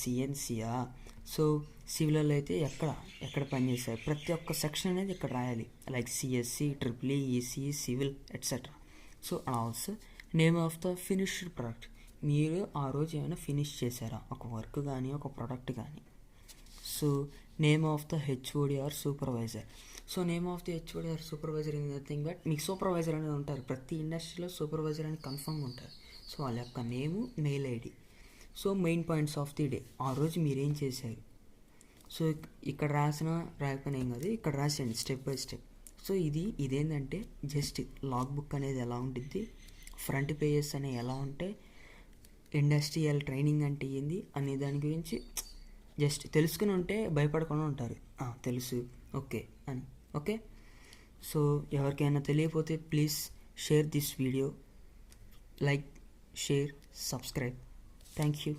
సిఎన్సియా. So సివిల్లో అయితే ఎక్కడ పనిచేస్తారు ప్రతి ఒక్క సెక్షన్ అనేది ఇక్కడ రాయాలి, like CSC, triple EC, civil etcetera. So అలా వస్తే name of the finished product, మీరు ఆ రోజు ఏమైనా ఫినిష్ చేశారా ఒక వర్క్ కానీ ఒక ప్రోడక్ట్ కానీ. So name of the HOD or supervisor. So name of the HOD or supervisor in nothing but మీకు సూపర్వైజర్ అనేది ఉంటారు, ప్రతి ఇండస్ట్రీలో సూపర్వైజర్ అని కన్ఫర్మ్గా ఉంటారు. సో వాళ్ళ యొక్క name, mail ID. So main points of the day, ఆ రోజు మీరేం చేశారు. సో ఇక్కడ రాకపోయినా ఏం కాదు, ఇక్కడ రాసేయండి స్టెప్ బై స్టెప్. సో ఇదేంటంటే జస్ట్ లాగ్ బుక్ అనేది ఎలా ఉంటుంది, ఫ్రంట్ పేజెస్ అనేవి ఎలా ఉంటాయి, ఇండస్ట్రియల్ ట్రైనింగ్ అంటే ఏంది అనే దాని గురించి జస్ట్ తెలుసుకుని ఉంటే భయపడకుండా ఉంటారు, తెలుసు ఓకే అని. ఓకే, సో ఎవరికైనా తెలియకపోతే please share this video, like, share, subscribe. Thank you.